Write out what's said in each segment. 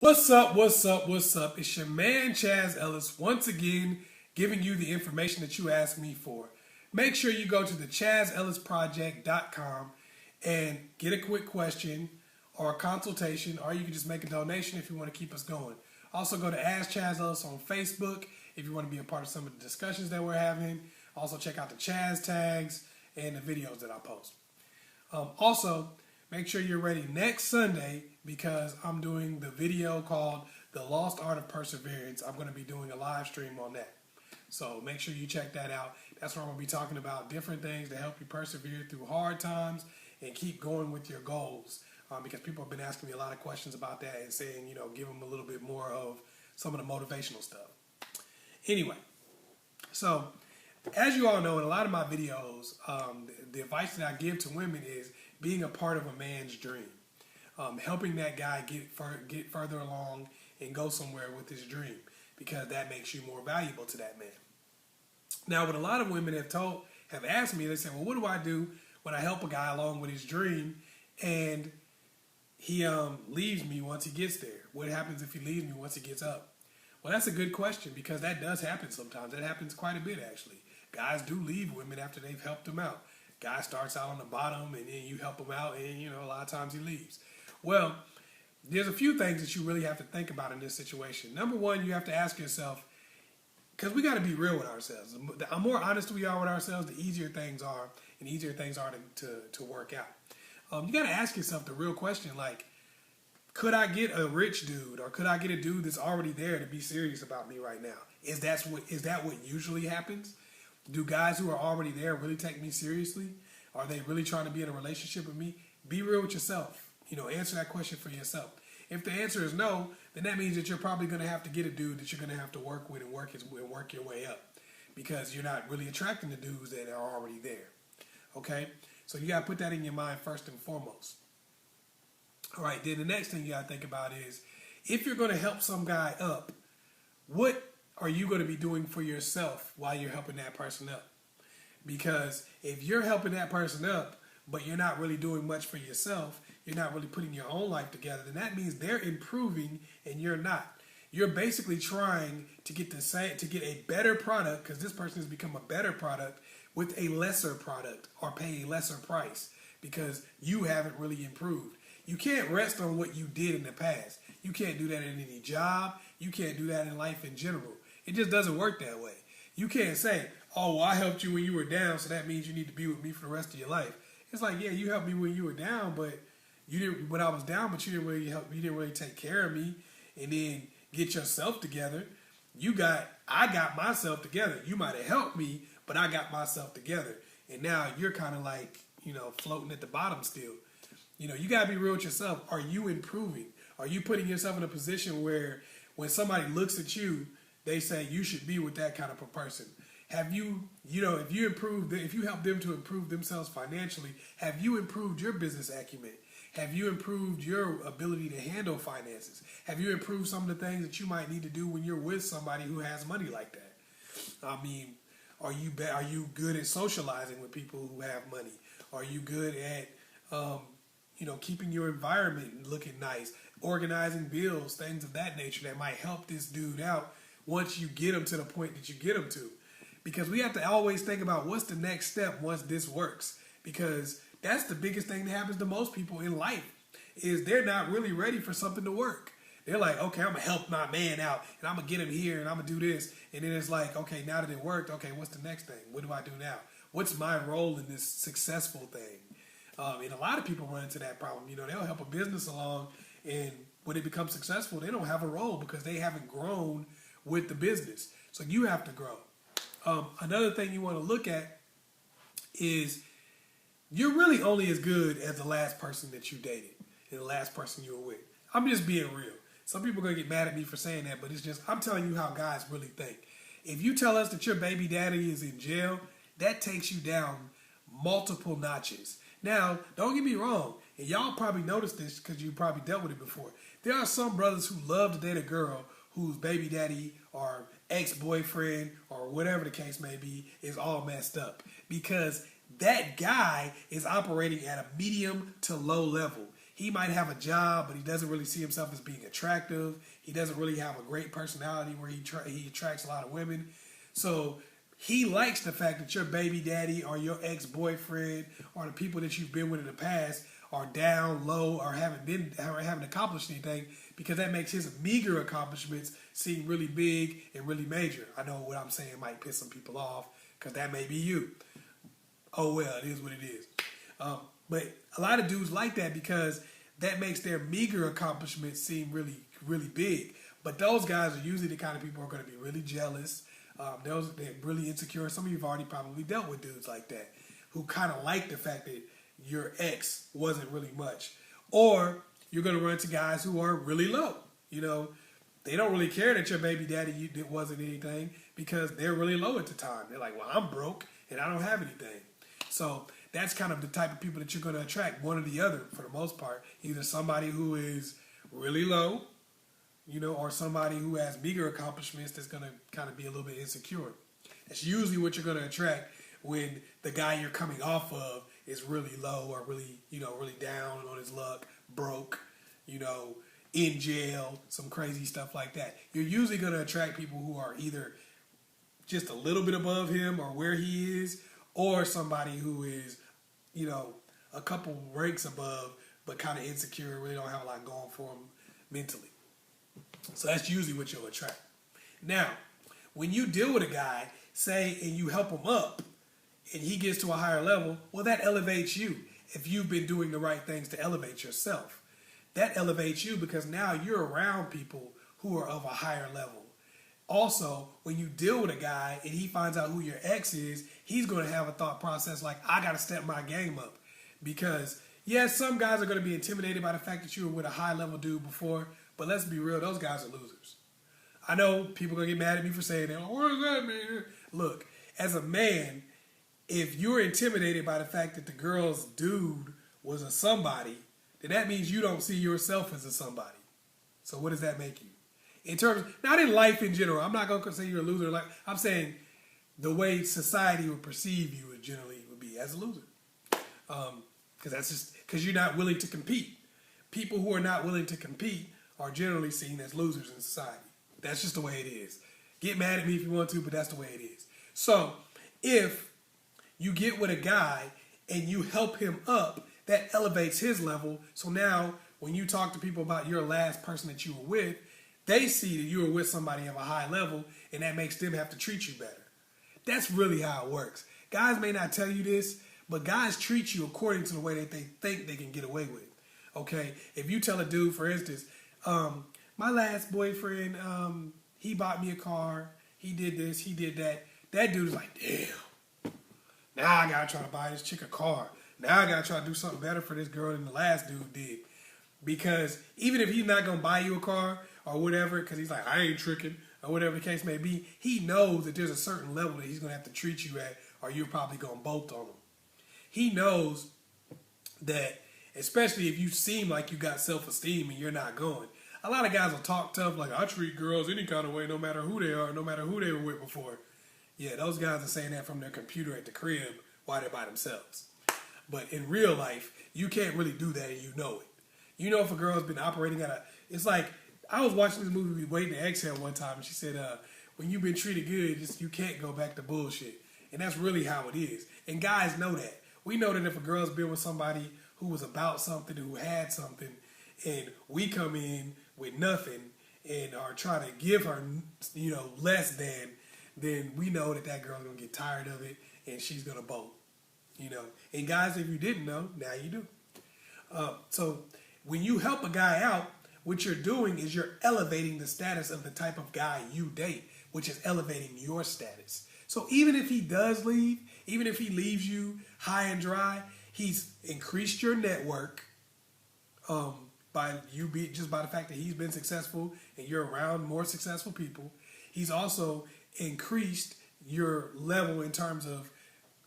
What's up? What's up? What's up? It's your man Chazz Ellis once again giving you the information that you asked me for. Make sure you go to the ChazzEllisProject.com and get a quick question or a consultation, or you can just make a donation if you want to keep us going. Also go to Ask Chazz Ellis on Facebook if you want to be a part of some of the discussions that we're having. Also check out the Chazz tags and the videos that I post. Also, make sure you're ready next Sunday because I'm doing the video called The Lost Art of Perseverance. I'm going to be doing a live stream on that. So make sure you check that out. That's where I'm going to be talking about different things to help you persevere through hard times and keep going with your goals. Because people have been asking me a lot of questions about that and saying, give them a little bit more of some of the motivational stuff. Anyway, so as you all know, in a lot of my videos, the advice that I give to women is being a part of a man's dream. Helping that guy get further along and go somewhere with his dream, because that makes you more valuable to that man. Now, what a lot of women have asked me, they say, well, what do I do when I help a guy along with his dream and he leaves me once he gets there? What happens if he leaves me once he gets up? Well, that's a good question, because that does happen sometimes. That happens quite a bit, actually. Guys do leave women after they've helped them out. Guy starts out on the bottom and then you help him out and, a lot of times he leaves. Well, there's a few things that you really have to think about in this situation. Number one, you have to ask yourself, because we got to be real with ourselves. The more honest we are with ourselves, the easier things are, and easier things are to work out. You got to ask yourself the real question, like, could I get a rich dude, or could I get a dude that's already there to be serious about me right now? Is that what usually happens? Do guys who are already there really take me seriously? Are they really trying to be in a relationship with me? Be real with yourself. Answer that question for yourself. If the answer is no, then that means that you're probably going to have to get a dude that you're going to have to work with and work your way up, because you're not really attracting the dudes that are already there. Okay? So you got to put that in your mind first and foremost. All right, then the next thing you got to think about is, if you're going to help some guy up, what are you going to be doing for yourself while you're helping that person up? Because if you're helping that person up, but you're not really doing much for yourself, you're not really putting your own life together, then that means they're improving and you're not. You're basically trying to get a better product, because this person has become a better product with a lesser product, or pay a lesser price, because you haven't really improved. You can't rest on what you did in the past. You can't do that in any job. You can't do that in life in general. It just doesn't work that way. You can't say, oh, well, I helped you when you were down, so that means you need to be with me for the rest of your life. It's like, yeah, you helped me when you were down, but you didn't when I was down, but you didn't really help. You didn't really take care of me and then get yourself together. I got myself together. You might have helped me, but I got myself together. And now you're kind of like, floating at the bottom still. You got to be real with yourself. Are you improving? Are you putting yourself in a position where when somebody looks at you, they say you should be with that kind of a person? Have you, if you help them to improve themselves financially, have you improved your business acumen? Have you improved your ability to handle finances? Have you improved some of the things that you might need to do when you're with somebody who has money like that? I mean, are you good at socializing with people who have money? Are you good at, keeping your environment looking nice, organizing bills, things of that nature that might help this dude out once you get him to the point that you get him to? Because we have to always think about what's the next step once this works. Because that's the biggest thing that happens to most people in life, is they're not really ready for something to work. They're like, okay, I'm going to help my man out, and I'm going to get him here, and I'm going to do this. And then it's like, okay, now that it worked, okay, what's the next thing? What do I do now? What's my role in this successful thing? And a lot of people run into that problem. They'll help a business along, and when it becomes successful, they don't have a role because they haven't grown with the business. So you have to grow. Another thing you want to look at is, you're really only as good as the last person that you dated and the last person you were with. I'm just being real. Some people are going to get mad at me for saying that, but it's just, I'm telling you how guys really think. If you tell us that your baby daddy is in jail, that takes you down multiple notches. Now, don't get me wrong, and y'all probably noticed this because you probably dealt with it before. There are some brothers who love to date a girl whose baby daddy or ex-boyfriend or whatever the case may be is all messed up, because that guy is operating at a medium to low level. he might have a job, but he doesn't really see himself as being attractive. He doesn't really have a great personality where he attracts a lot of women. So he likes the fact that your baby daddy or your ex-boyfriend or the people that you've been with in the past are down low or haven't accomplished anything, because that makes his meager accomplishments seem really big and really major. I know what I'm saying might piss some people off, because that may be you. Oh well, it is what it is. But a lot of dudes like that because that makes their meager accomplishments seem really, really big. But those guys are usually the kind of people who are going to be really jealous. They're really insecure. Some of you have already probably dealt with dudes like that who kind of like the fact that your ex wasn't really much. Or you're going to run into guys who are really low. You know, they don't really care that your baby daddy wasn't anything because they're really low at the time. They're like, well, I'm broke and I don't have anything. So that's kind of the type of people that you're going to attract, one or the other for the most part. Either somebody who is really low, you know, or somebody who has meager accomplishments that's going to kind of be a little bit insecure. That's usually what you're going to attract when the guy you're coming off of is really low or really, you know, really down on his luck, broke, you know, in jail, some crazy stuff like that. You're usually going to attract people who are either just a little bit above him or where he is, or somebody who is, you know, a couple ranks above, but kind of insecure, really don't have a lot going for them mentally. So that's usually what you'll attract. Now, when you deal with a guy, say, and you help him up, and he gets to a higher level, well, that elevates you. If you've been doing the right things to elevate yourself, that elevates you because now you're around people who are of a higher level. Also, when you deal with a guy and he finds out who your ex is, he's going to have a thought process like, I got to step my game up. Because, yes, some guys are going to be intimidated by the fact that you were with a high-level dude before, but let's be real, those guys are losers. I know people are going to get mad at me for saying that. What does that mean? Look, as a man, if you're intimidated by the fact that the girl's dude was a somebody, then that means you don't see yourself as a somebody. So what does that make you? In terms, not in life in general. I'm not going to say you're a loser. Like I'm saying, the way society would perceive you generally would be as a loser, because that's just because you're not willing to compete. People who are not willing to compete are generally seen as losers in society. That's just the way it is. Get mad at me if you want to, but that's the way it is. So if you get with a guy and you help him up, that elevates his level. So now when you talk to people about your last person that you were with, they see that you were with somebody of a high level, and that makes them have to treat you better. That's really how it works. Guys may not tell you this, but guys treat you according to the way that they think they can get away with. Okay? If you tell a dude, for instance, my last boyfriend, he bought me a car, he did this, he did that. That dude is like, damn, now I gotta try to buy this chick a car. Now I gotta try to do something better for this girl than the last dude did. Because even if he's not gonna buy you a car or whatever, because he's like, I ain't tricking, or whatever the case may be, he knows that there's a certain level that he's gonna have to treat you at, or you're probably gonna bolt on him. He knows that, especially if you seem like you got self-esteem and you're not going. A lot of guys will talk tough, like, I treat girls any kind of way, no matter who they are, no matter who they were with before. Yeah, those guys are saying that from their computer at the crib while they're by themselves. But in real life, you can't really do that, and you know it. You know if a girl's been operating at it's like, I was watching this movie, Waiting to Exhale, one time, and she said, when you've been treated good, you can't go back to bullshit. And that's really how it is. And guys know that. We know that if a girl's been with somebody who was about something, who had something, and we come in with nothing and are trying to give her, you know, less than, then we know that that girl's going to get tired of it and she's going to bolt, you know. And guys, if you didn't know, now you do. So when you help a guy out, what you're doing is you're elevating the status of the type of guy you date, which is elevating your status. So even if he does leave, even if he leaves you high and dry, he's increased your network by the fact that he's been successful and you're around more successful people. He's also increased your level in terms of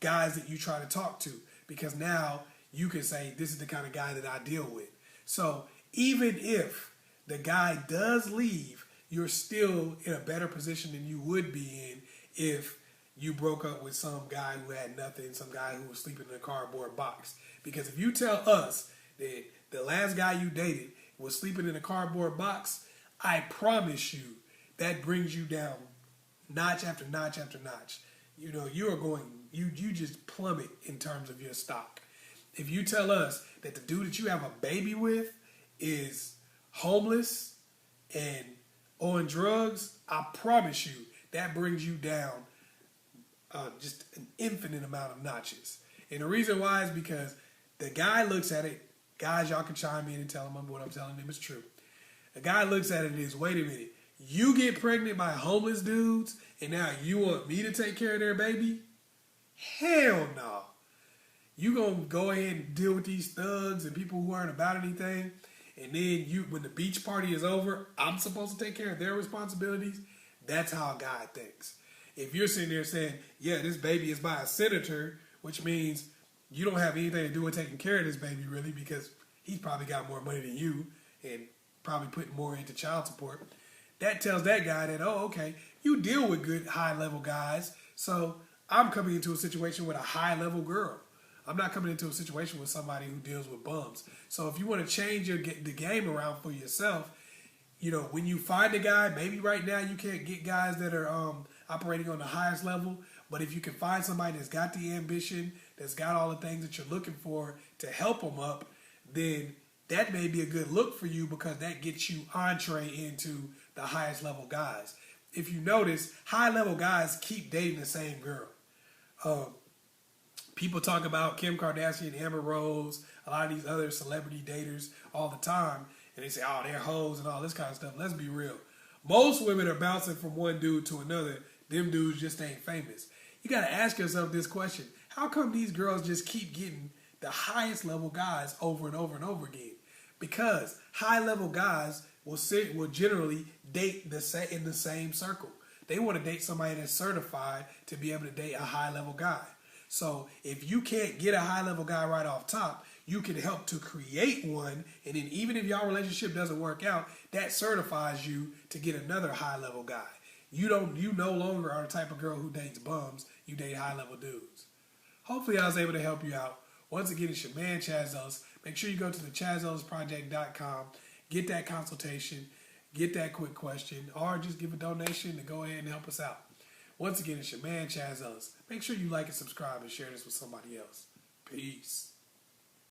guys that you try to talk to, because now you can say, this is the kind of guy that I deal with. So even if the guy does leave, you're still in a better position than you would be in if you broke up with some guy who had nothing, some guy who was sleeping in a cardboard box. Because if you tell us that the last guy you dated was sleeping in a cardboard box, I promise you that brings you down notch after notch after notch. You know, you just plummet in terms of your stock. If you tell us that the dude that you have a baby with is homeless and on drugs, I promise you that brings you down just an infinite amount of notches. And the reason why is because the guy looks at it, guys, y'all can chime in and tell him what I'm telling him is true. The guy looks at it and is, wait a minute, you get pregnant by homeless dudes and now you want me to take care of their baby? Hell no. You gonna go ahead and deal with these thugs and people who aren't about anything, and then when the beach party is over, I'm supposed to take care of their responsibilities? That's how a guy thinks. If you're sitting there saying, yeah, this baby is by a senator, which means you don't have anything to do with taking care of this baby really, because he's probably got more money than you and probably putting more into child support. That tells that guy that, oh, okay, you deal with good high-level guys, so I'm coming into a situation with a high-level girl. I'm not coming into a situation with somebody who deals with bums. So if you want to change the game around for yourself, you know, when you find a guy, maybe right now you can't get guys that are operating on the highest level, but if you can find somebody that's got the ambition, that's got all the things that you're looking for to help them up, then that may be a good look for you, because that gets you entree into the highest level guys. If you notice, high level guys keep dating the same girl. People talk about Kim Kardashian, Amber Rose, a lot of these other celebrity daters all the time, and they say, oh, they're hoes and all this kind of stuff. Let's be real. Most women are bouncing from one dude to another. Them dudes just ain't famous. You got to ask yourself this question. How come these girls just keep getting the highest level guys over and over and over again? Because high level guys will generally date in the same circle. They want to date somebody that's certified to be able to date a high level guy. So if you can't get a high level guy right off top, you can help to create one, and then even if your relationship doesn't work out, that certifies you to get another high level guy. You no longer are the type of girl who dates bums. You date high level dudes. Hopefully I was able to help you out. Once again, it's your man Chazz Ellis. Make sure you go to the ChazzEllisProject.com, get that consultation, get that quick question, or just give a donation to go ahead and help us out. Once again, it's your man Chazz Ellis. Make sure you like and subscribe and share this with somebody else. Peace.